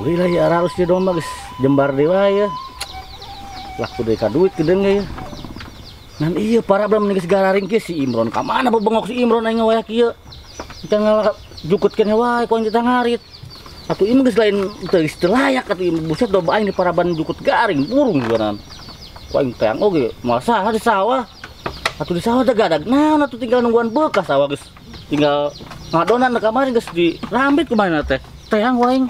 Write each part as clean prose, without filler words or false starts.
Alhamdulillah ya harus di domba guys jembar dewa ya. Laku deka duit gedeng ya. Nan iya para belum nih segala ringkis si Imron. Kamana bebengok si Imron aing wayak ieu. Kita ngalah jukut kene wae ku kita ngarit. Atuh ieu geus lain teu layak atuh ieu buset domba aing di paraban jukut garing burung geunan. Ku aing teang oge moal saha di sawah. Atuh di sawah teh gadag naon atuh tinggal nungguan bekas sawah geus. Tinggal ngadonan da kamari geus dirambit kumaha teh. Teang ku aing.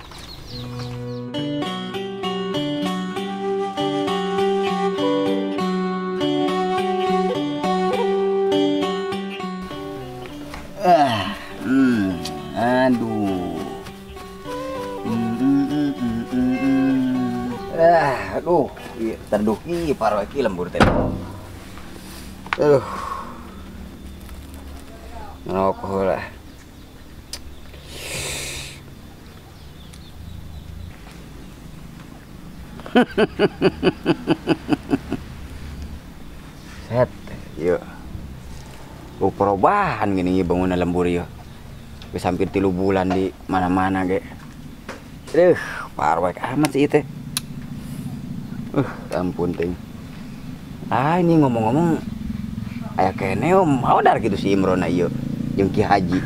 Aduh. Aduh, terduh ki parah ki lembur teh. Aduh. Ngerokok lah. Set, yuk. Perubahan gini bangunan lembur yuk. Wis hampir 3 bulan di mana-mana ge. Parwek amat sih itu. Ampun ting. Ini ngomong-ngomong aya kene mau dar gitu si Imron ayo jeung Ki Haji.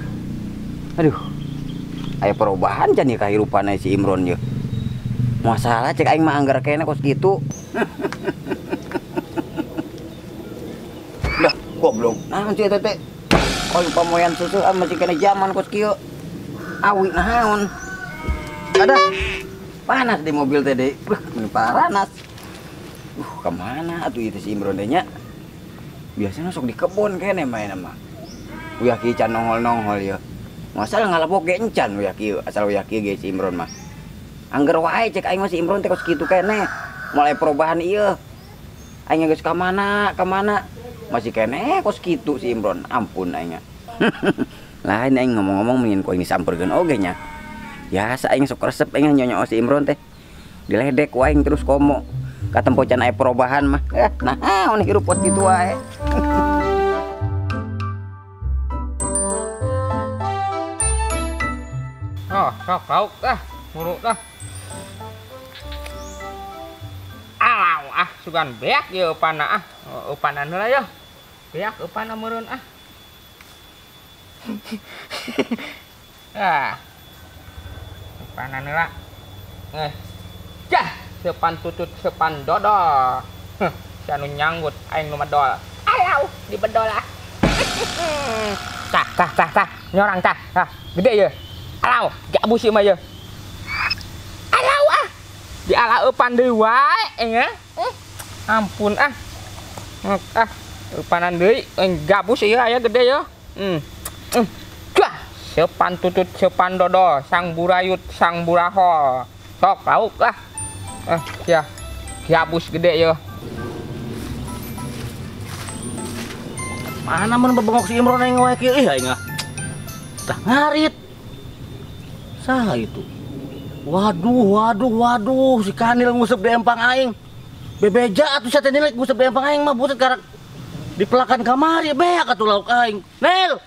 Aduh. Aya perubahan can ieu kahirupan si Imron yeuh. Masalah cek aing mah anggar kene kos kitu. Lah, goblok. Naon sih eta teh? Koy pamoyan susu masih kena zaman kos kieu. Awi naon. Ada panas di mobil teh deh. Panas. Kemana atuh itu si Imron teh nya? Biasanya sok di kebun kene main mah. Uya kieu can nongol-nongol ya. Masalah ngalapok ge encan uya kieu, asal uya kieu ge si Imron mah. Angger wae cek aing mah si Imron teh kos kitu kene. Mulai perubahan ieu. Aing geus ka mana? Masih kene kos kitu si Imron. Ampun aing. Lain aing ngomong-ngomong mungkin ku ini sampeurkeun oge nya. Biasa aing sok resep aing nyonyo si Imron teh. Diledek wae aing terus komo. Katempo can aya perubahan mah. Naon hirup kos kitu wae. Oh, sok lauk dah, muruk dah. Alau sugan beak ye upana upanan heula ya. Beak upana meureun upanan heula. Jah, sepan tutut sepan dodol. Si anu nyanggut aing nu medol. Alau di bedol ah. Tah, nyorang tah. Gede ye. Alau, gabus ieu mah ye. Alau dialaupan deui wae nya. Ampun upanan deui gabus ieu aya gede ye. Cah, sepan tutut sepan dodol, sang burayut sang buraho. Sok lauk lah. Ya. Gabus gede ye. Mana mun bebengok si Imron aing wae kieu aing ah. Tah ngarit. Saha itu? Waduh, si Kanil ngusep di empang aing. Bebeja atuh sateu nilek ngusep di empang aing mah buset karak dipelakan kamari beak atuh lauk aing. Nel.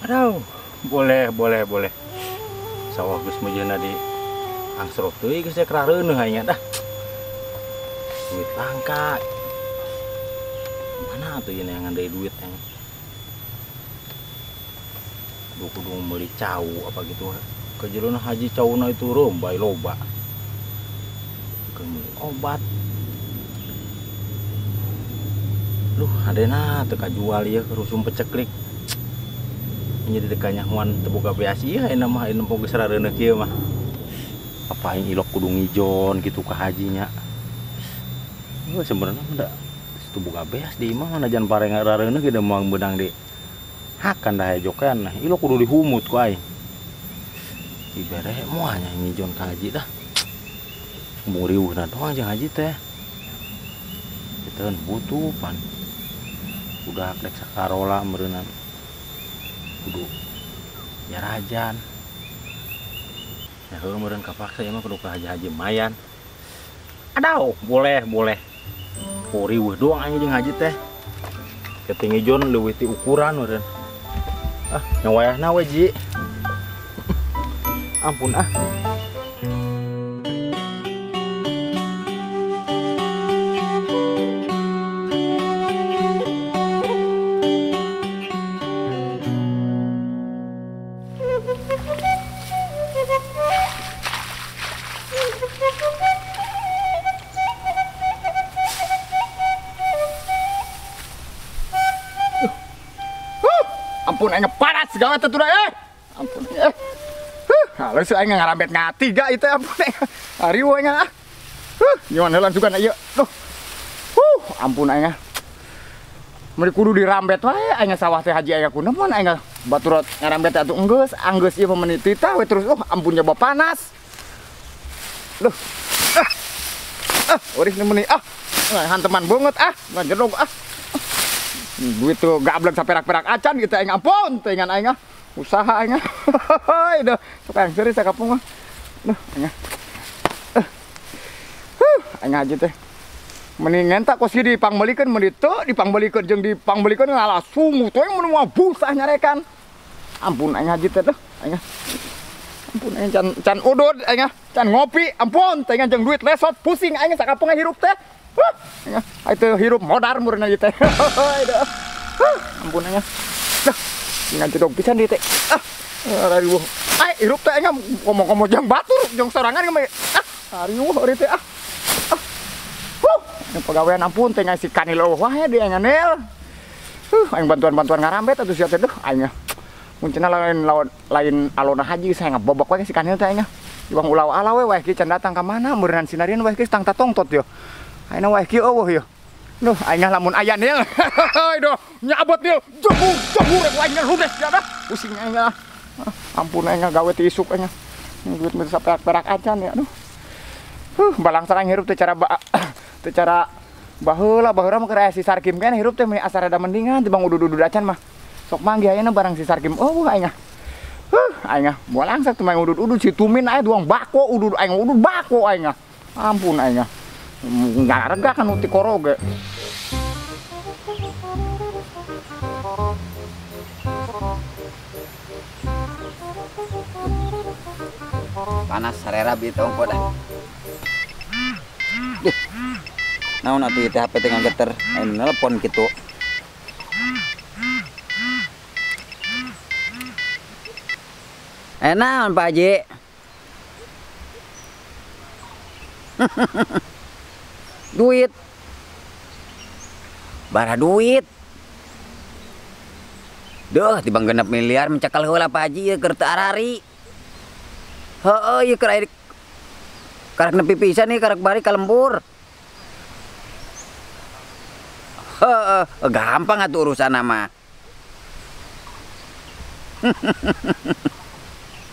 Aduh, boleh. Sawah geus mejeuna di angsrok teuing geus kera reuneuh aya dah. Duit langka. Mana tuh yang ngandai duit yang kudu meuli cau apa gitu. Kejeluna haji cauna itu rombai loba. Kemudian obat. Duh, adena teka jual ya rusum peceklik. Jadi tekanya huan terbuka beasi ya enak mah enak poge sarareuna kieu mah. Apain ilok kudu ngijon gitu ka hajinya. Gua sebenarnya enggak terbuka beas di imah mana jan pareng rareuna ge mau benang di hakan dah jokan nah ilok kudu dihumut ku ai. Ibere moanya ngijon ka haji dah. Muriuhna doang jeung haji teh. Kita butuh pan. Udah dek sakarola meureunna. Kudu jarajan. Ya heuh meureun kapaksa ieu mah kudu ka haji-haji mayan. Adau, boleh. Riweuh doang aja jeung haji teh. Keting ijon leuwih ti ukuran meureun. Ah, nyawayahna we Ji. Ampun ah. Ampun aing panas gawat atuh eh. Ampun halus aing ngarambet ngatiga itu ampun ari we aing ah. Nyon heulan sugan ieu. Duh. Ampun aing. Mari kudu dirambet wae aing sawah teh haji aya kunaon aing baturot ngarambet atuh anggeus ieu menit tita we terus ampun nyoba panas. Duh. Urih nemen hanteman banget ngajedog duit tuh gablek saperak-perak acan gitu aing ampun teh ngan aing usaha aing Duh sok aing serius sakapung mah. Duh aing aja teh mendingan tak kosi dipangbalikeun mun ditu dipangbalikeun jeung dipangbalikeun ngalah sungu teh mun moal busah nyarekan. Ampun aing aja teh duh aing ampun aing can udud aing can ngopi ampun teh jeung duit lesot pusing aing sakapung hirup teh. Itu hirup modar meureun ieu teh. Ampun aing. Dah, ingan cedog pisan dieu teh. Ariweuh. Hirup teh aing ngomong-ngomong jeung batur jeung sorangan ge. Ariweuh ari teh. Yang pegawaian ampun teh ngasih kanil wae di aing anel. Aing bantuan-bantuan ngarambet atuh sia teh duh aing. Muncuna lain alona haji saya ngabobok wae si kanil teh aing. Iwang ulau alawe wae ki can datang ka mana meureun sinarian wae ki tang tatongtot yo. Aina wae kieu eueuh ya. Duh, aing lamun aya nil. Duh, nyabot nil. Jebur rek aing ludes ya dah. Pusing aing lah. Ampun aing gawe ti isuk aing. Duit mah saperak-perak acan ya. Aduh. Balang sareng hirup teh cara baheula mah keur si Sarkim kan hirup teh asal rada mendingan tibang udud-udud acan mah. Sok manggih ayeuna barang si Sarkim. Aing. Aing moal langsak teh udud-udud si Tumin aya duang bako udud aing udud bako aing. Ampun aing. Nggak rega kan uti koroge. Panas sarera bi tongko dah. Duh. Naon atuh ieu teh HP teh ngageter anu nelpon kitu. Naon Pak Haji? Duit bara duit duh tibang 6 miliar mencakal heula Pak Haji ieu keur teu arari. Heueuh ieu keur aya karek nepi pisan nih karek bari ka lembur. Heueuh gampang atuh urusanna mah.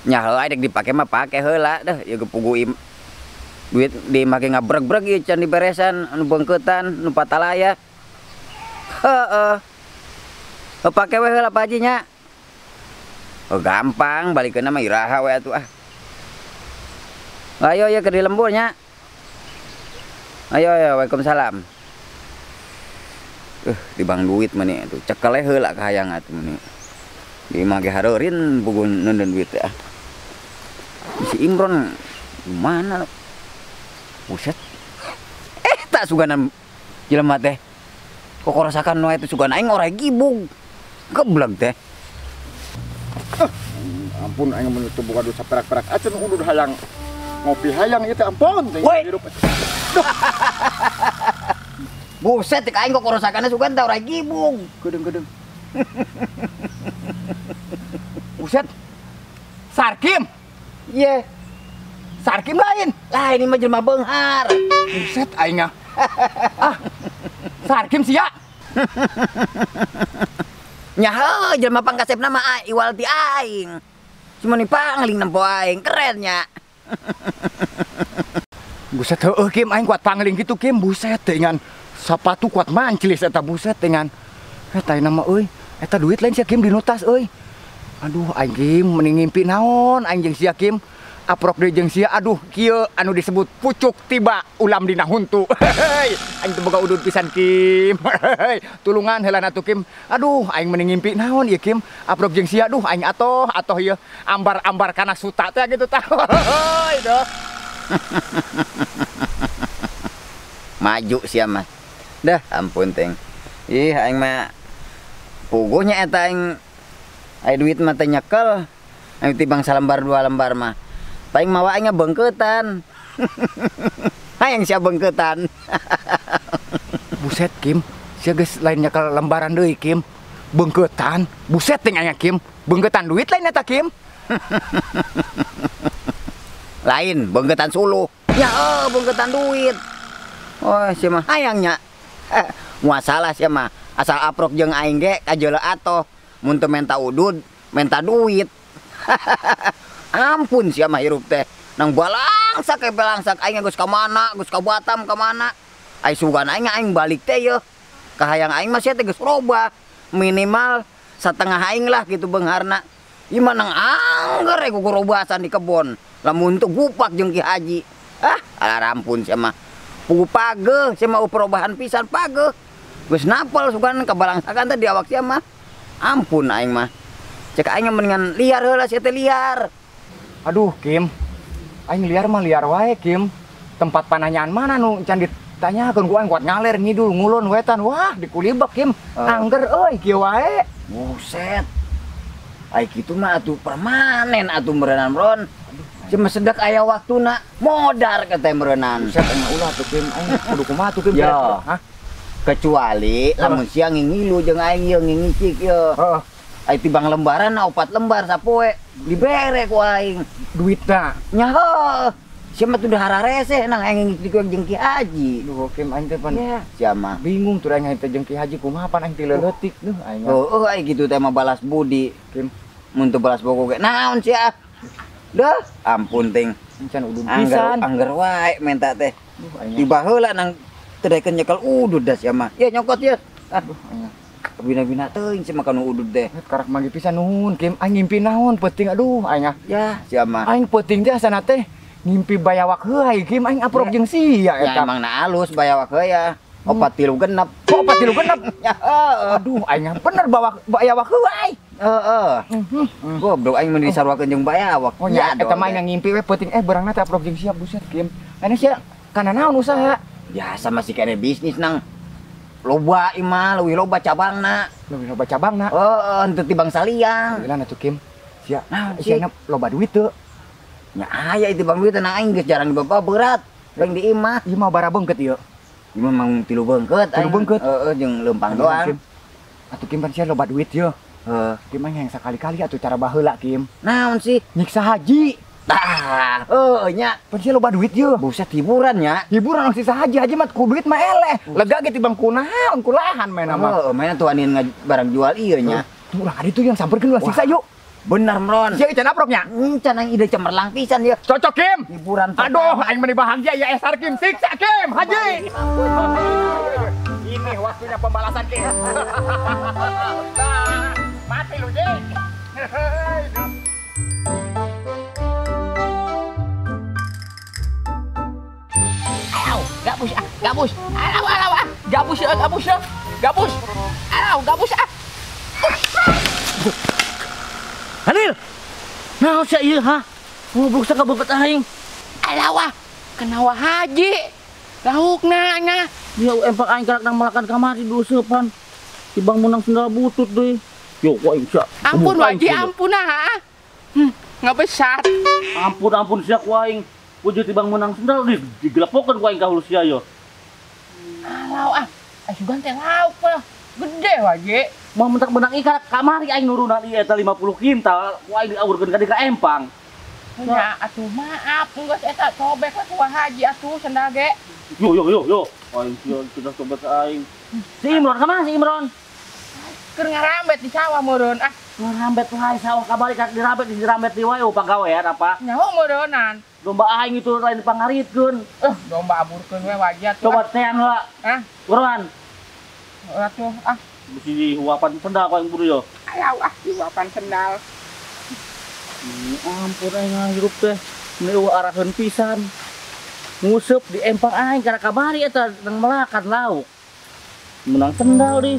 Nya heueuh dek dipake mah pake heula dah ieu gepugu duit di make ngabreg-breg ieu can diberesan anu beungkeutan nu patalaya. Heeh. Pake we heula Pak Haji nya. Gampang balikeunna mah iraha we atuh ah. Ayo ya ke di lembur nya. Ayo Waalaikumsalam. Dibang duit mah nih atuh cekel heula ka hayang atuh mah nih. Di mage hareureun bugun neundeun duit teh ah. Si Imron gimana? Buset. Tak suganan jelema teh. Kok rasakan wae teh sugan aing ora gibung. Gebleg teh. Ampun aing mun teu boga dosa perak-perak acan udud hayang ngopi hayang ieu teh ampun teh hirup. Buset, cek aing kok kerusakannya suka tau rai gibung. Gedeng. Buset. Sarkim. Iya. Sarkim lain. Lah ini mah jelema beunghar. Buset aing Sarkim sia. Nya heuh jelema pangkasepna mah iwal ti aing. Cuma nih pangling nempo aing keren nya. Buset heueuh Kim aing kuat pangling gitu Kim. Buset dengan sapatu kuat mancilis eta buset dengan. Eta nama euy. Eta duit lain sia Kim di nutas euy. Aduh aing Kim mending ngimpi naon aing jeung sia Kim. Aprok deui jeung sia aduh kieu anu disebut pucuk tiba ulam dina huntu. Aing teu boga udud pisan Kim. Tulungan heula atuh Kim. Aduh aing mending ngimpi naon ieu Kim. Aprok jeung sia aduh aing atoh ieu ambar-ambar kana suta teh gitu tah. Doh. Maju sia mah. Dah ampun teng. Ih aing mah puguhnya eta aing aya duit mah teh nyekel. Aing tibang salembar 2 lembar mah. Paling mawa aing bengketan. Hayang sia bengketan. Buset Kim, sia geus lain nyekel lembaran deui Kim. Bengketan. Buset teh aya Kim. Bengketan duit lain eta Kim. Lain bengketan suluh. Ya bengketan duit. Oh sia mah hayangnya. Muasalah sia mah. Asal aprok jeung aing ge kajeula atoh. Mun teu menta udud, menta duit. Ampun sia mah hirup teh. Nang balangsak aing geus ka mana, geus ka Batam ka mana. Ai sugan aing balik teh yeuh. Kahayang aing mah sia teh geus robah. Minimal satengah aing lah gitu beungharna. Ieu mah nang angger ku robasan di kebon. Lamun teu gupak jeung Ki Haji. Ampun sia mah. Pugu pageuh sia mah perubahan pisan pageuh. Geus napal sugan ka balangsakan teh di awak sia mah. Ampun aing mah. Cek aing mendingan liar heula sia teh liar. Aduh Kim, aing liar mah liar wae Kim. Tempat pananyaan mana nu can ditanyakeun ku aing kuat ngaler ngidul ngulon wetan. Wah dikulibak Kim. Angger euy kieu wae. Buset. Ai kitu mah atuh permanen atuh meureunana Bron. Cuma sedak aya waktuna modar ka teh meureunana. Buset aya ulah tuh Kim, aing kudu kumaha tuh Kim? Ya. Kecuali lamun siang ngilu jeung aing ieu ngicik ieu. Heeh. Ai tibang lembaran 4 lembar sapoe dibere ku aing. Duitna. Nya heuh. Sia mah teu dahara reseh nang aing ngicik jeung Ki Haji. Duh Kim aing teh pan. Sia mah Bingung tuh aing teh jeung Ki Haji kumaha pan aing teh leutik duh aing. Heueuh ai kitu teh mah balas budi. Kim, Mun teu balas boko ge naon sia? Dah, ampun ting. can udud pisan. Angger wae menta teh. Duh aing. Tiba heula nang teu daekeun nyekel udud dah sia mah. Ya nyokot ya. Aduh aing. Bina-bina teuing sia makan udud teh. Karak manggi pisan nuhun Kim, aing ngimpi naon penting aduh aing. Ya, sia mah. Aing penting teh asana teh ngimpi bayawak heuy Kim aing aprok jeung sia Ya eta. emang na alus bayawak heula ya. 436. Kok 436? Ya heueuh. Aduh aing bener bayawak heuy. Heeh. Goblok aing mun disarwakeun jeung bayawak. Oh nya eta mah yang ngimpi we penting beurangna teh aprok jeung sia buset Kim. Ane sia kana naon usaha? Biasa masih kene bisnis nang loba imah leuwih loba cabangna. Leuwih loba cabangna. Heeh, henteu tibang saliang. Gila atuh Kim. Sia, Nah, sia loba duit teu. Nya aya itu bang duit nang aing geus jarang dibawa berat. Lain di imah. Ieu mah bara beungket ieu. Ieu mah mang 3 beungkeut. Tilu beungkeut? Heeh, jeung leumpang doang. Atuh Kim pan sia loba duit ieu. Heeh. Kim mah yang sakali-kali atuh cara baheula Kim. Naon sih? Nyiksa haji. Tah, heueuh nya. Pan sia loba duit ieu. Buset hiburan nya. Hiburan orang sisa haji mah ku duit mah eleh. Lega ge tibang kunaon kulahan mainna mah. Heeh, mainan tuh anin barang jual ieu nya. Tuh ulah adi tuh yang sampeurkeun ulah siksa yuk. Bener, Mron. Sia can aproknya. Can aing ide cemerlang pisan ya. Cocok Kim. Hiburan Aduh, aing meni bahagia ya Esar Kim. Siksa Kim, haji. Ini waktunya pembalasan Kim. Mati lu, Ji. Gabus, gabus. Alau. Gabus ya. Gabus. Alau, gabus. Hanil. Naon sia ieu ha? Ngobrol sa kabebet aing. Alau, kenawa haji. Laukna nya. Dia empang aing karak nang malakan kamari dulu seupan. Tibang menang sendal butut deui. Yo kok aing sia. Ampun Waji, ampun ah. Nggak besar. Ampun sia ku aing. Wujud tibang menang sendal digelepokeun ku aing ka hulu sia yo. Alau sugan teh lauk lah. Gede waje. Mau mentak-mentak ikan kamari aing nurunan ieu eta 50 kintal, ku aing diawurkeun ka di ka empang. Ya, atuh maaf, geus eta cobek lah kuah haji atuh sendal ge. Yo. Aing sudah coba ke aing. Si Imron kemana si Imron? Keur ngarambet di sawah meureun ah. Ngarambet wae sawah kabari kak dirambet di wae pagawean apa? Nyaho meureunan. Domba aing itu lain pangaritkeun. Domba aburkeun we wajat. Coba tean heula. Hah? Buruan. Atuh ah. Mesti dihuapan sendal ku aing buru yo. Ayo ah diwapan sendal. Ampun aing hirup teh. Ini araheun pisan. Nguseup di empang aing kana kamari eta nang melakan lauk. Menang sendal di.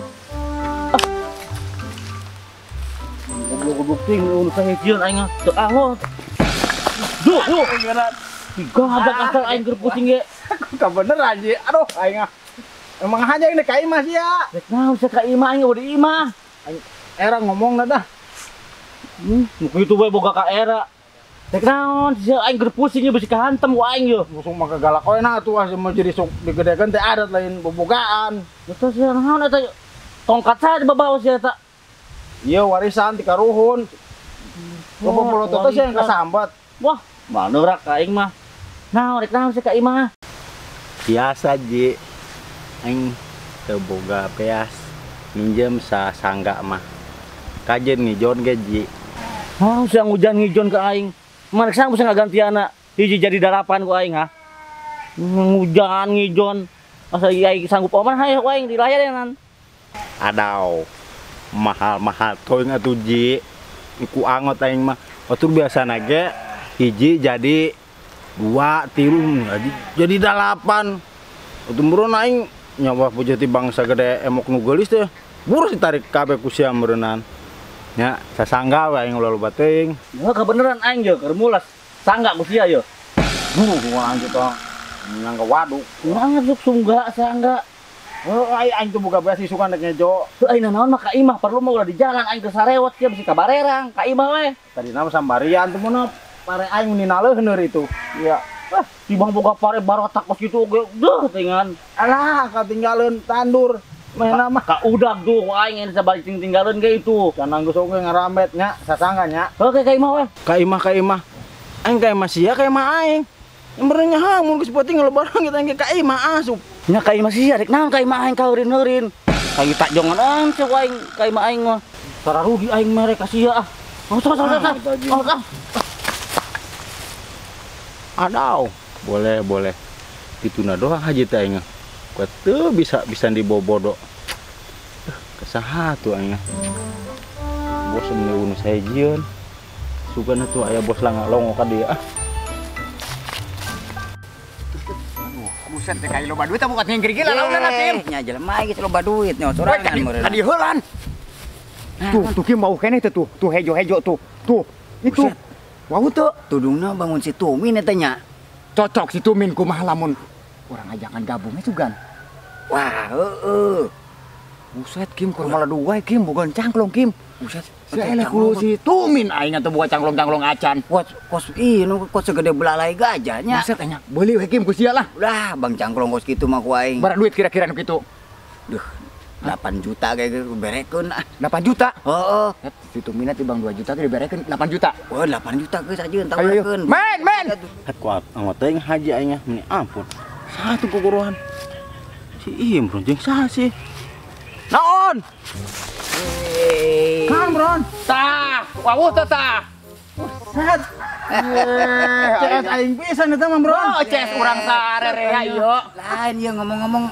Goblok ting unu sahejieun aing teu ahot. Duh. Gagak asal aing keur pusing ge. Ka bener aja. Aduh aing emang aja ini ka imah sih ya. Rek naon sia ka imah aing udah di imah. Aing era ngomong dah. Kitu bae boga ka era. Rek naon sia aing keur pusing ge bisi kahantem ku aing yo. Langsung mah galak we na atuh mau jadi sok digedekeun teh adat lain bobogaan. Eta sia naon eta tongkat saja babawa sia eta. Iya warisan ti karuhun. Loba polotot teh yang kasambat. Wah, mana rak aing mah. Naon rek naon sia ka imah. Biasa ji aing teu boga peas minjem sasangga mah kajen ngijon ge ji. Hah, sia ngujan ngijon ka aing. Mana sang bisa ngagantiana hiji jadi dalapan ku aing ha. Ngujan ngijon. Asa aing sanggup oman hayu aing di layanan. Adaw mahal-mahal toing atuh ji ku angot aing mah atur biasana ge hiji jadi 2 3 jadi 8 atuh meureun aing nyawa pujeuti bangsa gede emok nu geulis teh buru ditarik kabeh ku sia meureunnan nya sasangga we aing loba teuing. Ya kebeneran aing je keur mulas sangga ku sia yo. Anjir tong nyangga waduk. Nganjuk sungga sangga. Oh, aing tuh buka beas isukan dek ngejo. Tuh aing naon mah ka imah perlu mah udah di jalan aing geus sarewet sia bisi ka barerang ka imah we. Tadi nama sambarian tuh mana pare aing ninaleun heuneur itu. Iya. Tibang boga pare barotak kos kitu oge deuh teuingan. Alah katinggalieun tandur. Mehna mah Ka udag tuh aing nya sabalik tinggalieun ge itu. canang geus oge ngarambet nya sasangga nya. Oke ka imah we. Ka imah aing ka imah sia ka imah aing yang benernya hamun geus peuting lebaran kita aing ka imah asup. Nya ka imah sia rek naon ka imah aing kaurin-eurin. Kayu tak jongan ance ku aing ka imah aing mah. Sararugi aing mere ka sia ah. Adaw boleh dituna doang haji teh aing ku teu bisa dibobodo kesaha tuh aing bos meunu sahejieun sugan atuh aya bos longo ka dieu Buset teh kayak loba duit teh bukan ngingkir gila lawan tim. Nya jelema geus loba duit nya sorangan meureun. Tadi heulan. Tuh Kim bau keneh tuh hejo-hejo tuh. Tuh itu. Wau teu Tudungna bangun si Tumin eta nya. cocok si Tumin kumaha lamun urang ajakan gabungnya sugan. Wah, heueuh. Buset Kim kur malah dua Kim bukan cangklong Kim. Buset. Si eleh ku si Tumin aing atuh buka cangklong-cangklong acan. Kos ieu kos segede belalai gajahnya. Buset nya beuli we Kim ku sia lah. Udah, Bang cangklong kos kitu mah ku aing. Bara duit kira-kira nu kitu. Duh, 8 juta kayak berekeun ah. 8 juta. Heeh. Si Tumin teh Bang 2 juta teh diberekeun 8 juta. Oh, 8 juta geus ajeun Ayo, ayo. tawarkeun. Men. kuat angot teuing haji aing meni ampun satu kukuruhan si Imron jeung saha sih naon Kan Bron. Tah, wawuh teh tah. Set. CS aing pisan eta mah Bron. Oh, CS urang sarerea ieu. Lain ieu ngomong-ngomong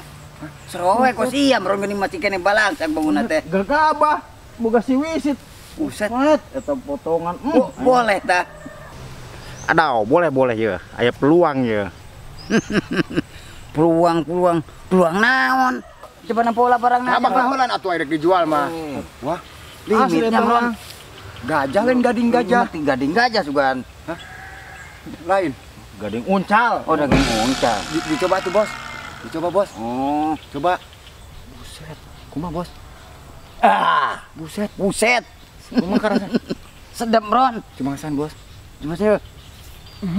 serowe kos iya meureun geuning masih kene balang sang bangunna teh. Gagabah boga si wisit. Buset. Eta potongan. Boleh tah. adaw boleh ya aya peluang ya Peluang naon? Coba nampola barang naon? Abang naholan atuh air dijual mah. Wah, limitnya Bron. Gajah lain gading gajah. Gading gajah sugan. Lain. Gading uncal. Oh, daging uncal. Dicoba tuh, Bos. Dicoba, Bos. Oh, Coba. Buset. Kumaha, Bos? buset. Kumaha karasa? Sedap, Bron. Cuma ngasan, Bos. Cuma saya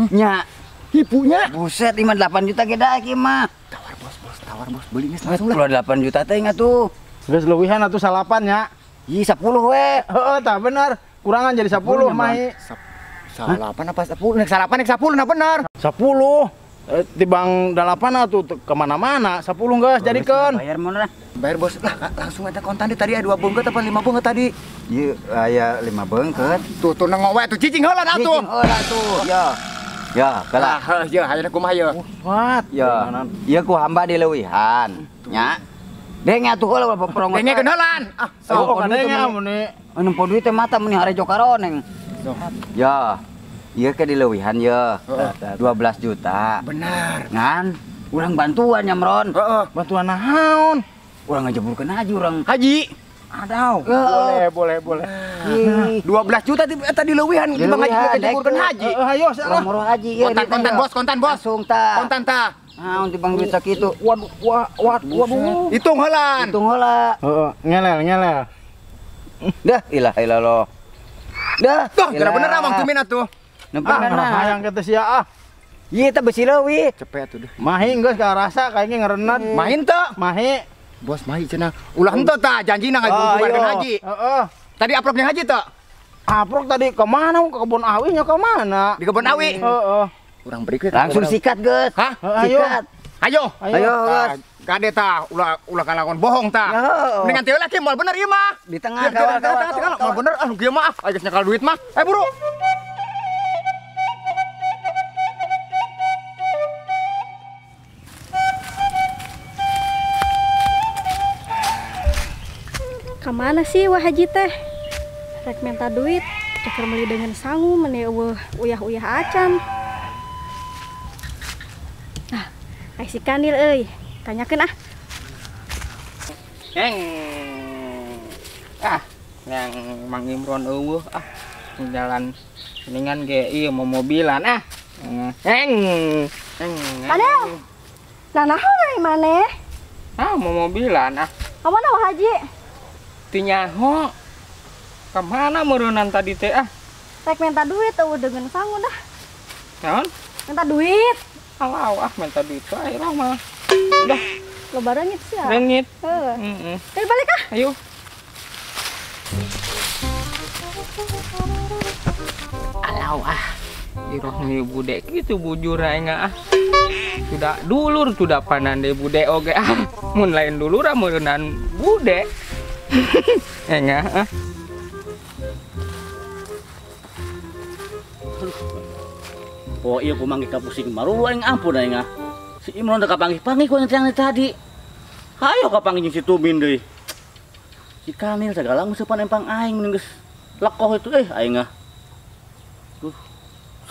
nya Hipunya. buset 58 juta ge da kieu mah. Tawar, Bos. Bos, tawar bos, beli geus langsung lah. 28 juta teh ngatuh. Geus leuwihan atuh salapan nya. Ih 10 we. Heeh, tah bener. Kurangan jadi 10 Mai. Salapan apa 10? Nek salapan nek 10 nah bener. 10. Tibang 8 atuh kemana-mana 10 geus jadikeun. Bayar mana? Bayar bos lah, langsung ada kontan di tadi 2 beungkeut apa 5 beungkeut tadi. Ieu aya 5 beungkeut. Tuh nengok we tuh cicing heula atuh. Cicing heula tuh. Ya. Ya, kalah. Ya, hayana kumaha ya. What? Ya. Ieu ku hamba di leuwihan. Nya. Deng atuh heula perong. Denge geunelan. Ah, Oh, kadenya muni. Anu poduit teh mata meni harejo karoneng. Ya. Ieu ke di leuwihan ya. 12 juta. benar. Ngan urang bantuan Nyamron. Heeh. Bantuan naon? Urang ngajeburkeun haji urang. Haji. Adaw. Boleh. 12 12 juta tadi leuwihan di Bang Haji kejeburkeun haji. Ayo salah. Moro haji ieu. Kontan bos. Langsung tah. Kontan tah. Naon tibang duit sakitu. Waduh. Hitung heulan. Hitung heula. Heeh, ngelel. Dah ilah lo. Dah. Tuh, kira bener Mang Tumin atuh. Nempenan nah. Hayang kita sia Ieu teh besi leuwih. Cepet atuh deh. Mahi geus karasa kayaknya ngarenat. Main teu. Mahi. Bos mahi cenah. Ulah henteu tah janjina ngajujubarkeun haji. Heeh. Tadi uploadnya haji teu? Aprok tadi ke mana? Ke kebun awihnya ke mana? Di kebun awi. Heeh. Urang beri ke. Langsung sikat geus. Hah? Ayo. Sikat. Ayo. Ayo geus. Kade tah ulah kalakon bohong tah. Yo. Mendingan teh lagi moal bener ieu mah. Di tengah kawal. Moal bener ah kieu mah aya geus nyekal duit mah. Buru. Kemana sih wah haji teh? Rek minta duit, ceker meuli dengan sangu meni uyah-uyah acan. Nah, ai si Kanil euy, tanyakeun ah. Yang Mang Imron eueuh jalan mendingan ge ieu mau mobilan Padel. Nah, naon ai maneh? mau mobilan Kamana wah haji? Tinyaho kemana meureunan tadi teh Rek minta duit eueuh dengan sangu dah. naon Minta duit. alau minta duit wae mah udah Loba reungit sih ya. reungit Heeh. Tadi balik ah. ayo alau iroh nih bude gitu bujur aing sudah dulur sudah panande bude oge mun lain dulur meureunan bude enggak Oh iya ku manggih ka pusing maru aing ampun aing Si Imron teh kapanggih-panggih ku yang tadi. Hayo kapanggih si Tumin deui. Si Kanil segala ngusupan empang aing mending geus lekoh itu aing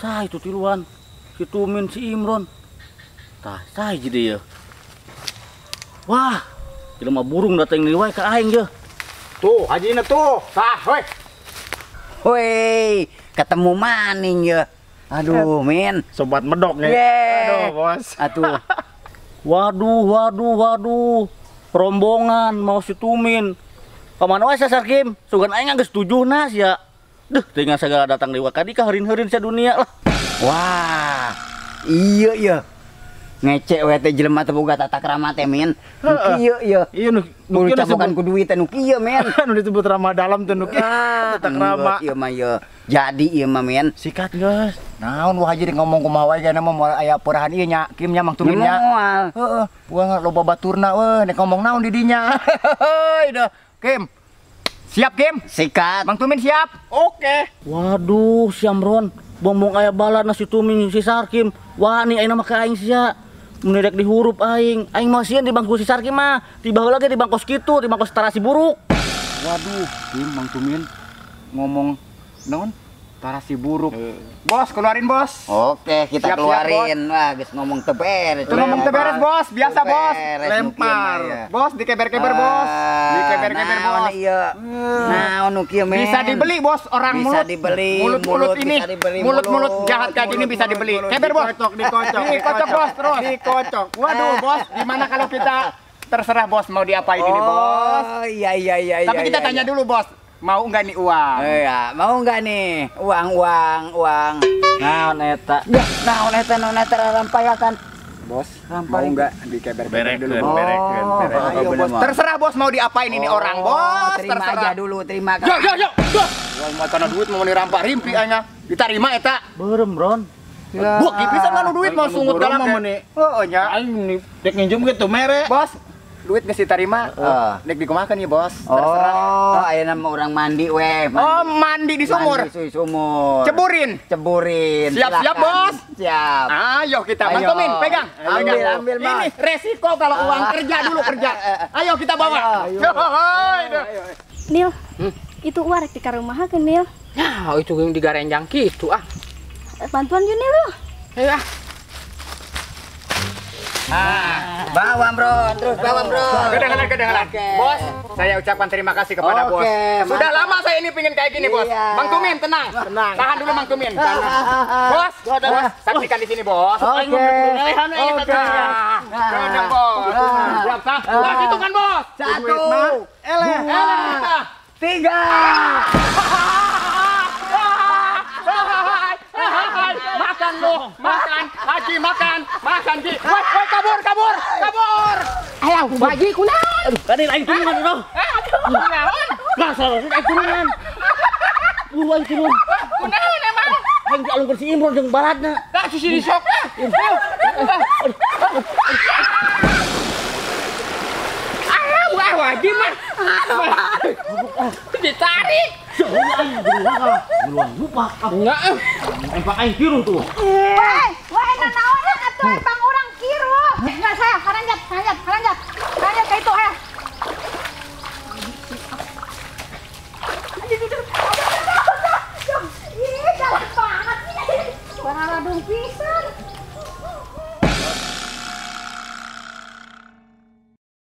Sah itu tiluan. Si Tumin si Imron. Tah sah jadi ya. Wah, jelema burung datang deui wae ka aing ye. Tuh, hajina tuh. Sah, hoi. Woi, ketemu maning ya. Aduh, Min. Sobat medok nih. Yeay. Aduh, Bos. Atuh. Waduh. Rombongan mau si Tumin. Kemana wae Sarkim? Sugan aing geus 17 ya. Duh, teuing segala datang deui ka dika heureun-heureun sadunia lah. Wah. Iya. Ngecek we teh jelema teh boga tata krama teh, Min. Nu kieu ieu. Iya nu Nu capokan ku duit teh nu kieu, Men. nu disebut ramah dalam teh nu kieu. Tata krama. Ieu mah ieu. Jadi ieu mah, Men. Sikat geus. Naon wah haji ngomong kumaha wae kana mah moal aya peurahan ieu nya, Kim nya Mang Tumin nya. Moal. Heeh, puang loba baturna we nek ngomong naon di dinya. Heuy dah, Kim. Siap, Kim? Sikat. Mang Tumin siap? Oke. Waduh, si Amron. Bombong aya balana si Tumin si Sarkim. Wani aing mah ka aing sia. Mun rek dihurup aing mah sieun di bangku si Sarkim mah. Tiba heula ge di bangkos kitu, di bangkos tarasi buruk. Waduh, Kim Mang Tumin ngomong naon? Tarasi buruk. Bos, keluarin, Bos. Oke, kita Siap, keluarin. Wah, geus ngomong teu beres. Itu ngomong teu beres, Bos. Biasa, Teu Bos. beres, Lempar. nu kieu mah, ya. Bos, dikeber-keber, Bos. Dikeber-keber, Naon Bos. ieu? Naon nu kieu, Men? Bisa dibeli, Bos. Orang Bisa mulut. dibeli. Mulut ini. Bisa dibeli, Mulut-mulut jahat kayak gini bisa dibeli. Keber, Bos. Dikocok, Bos, terus. Dikocok. Waduh, Bos. Gimana kalau kita terserah, Bos, mau diapain ini, Bos? Oh, iya. Tapi kita tanya dulu, Bos. Mau nggak nih uang? Iya, mau nggak nih? Uang. Naon eta? Naon eta rampayakan. Bos, Rampai. mau nggak dikeber-keber dulu? Berekeun, Bos? berekeun, Oh, berekeun. ayo, bener, Bos. Terserah bos mau diapain ini orang, bos. Terima Terserah. aja dulu, terima Yo, yo, yo, yo. Wah, mau karena duit mau dirampak rimpi aja. Diterima eta. Berem, Bron. Bu, kipisan kan duit mau sungut Boro galak mah teh. meni. Oh, nya. Aing nih dek nginjem gitu mere. Bos, duit geus diterima. Dek dikumakan ya, Bos. Terserah. Oh, ayo nama orang mandi weh. Oh, mandi di sumur. Mandi di sumur. Ceburin. Ceburin. Siap, siap, Silakan. Bos. Siap. Ayo kita Ayo. bantuin, pegang. Ambil, Pegang. ambil, Mas. Ini resiko kalau uang kerja dulu kerja. Ayo kita bawa. Ayo. Nil, itu warek di karumaha ke Nil. Ya, itu yang digarenjang gitu ah. Bantuan yuk Nil. Ya. Bawa, Bro. Terus bawa, Bro. Kedengaran, kedengaran. Oke. Bos, saya ucapkan terima kasih kepada Oke, bos. Sudah mantap. lama saya ini pengen kayak gini, Bos. Iya. Bang Tumin, tenang. Tahan dulu, Bang Tumin. Bos, bos, saksikan di sini, Bos. Oke. Oke. Kedengar, Bos. Berapa? Bos, itu kan, Bos. 1, Dua. 3. Makan lu, makan, Haji makan, makan Ji. Woi, woi, kabur, kabur, kabur. Ayo, bagi kunaon? Tadi lain turungan itu. Kunaon? Nggak salah, lain turungan. Lain turun. Kunaon emang? Aing dialung ke si Imron jeung baladna. Dah susi di sok. Alah, wah, wajib mah. Ditarik. Aing berulang lupa. Enggak. Aing pak aing tiru tuh. Eh,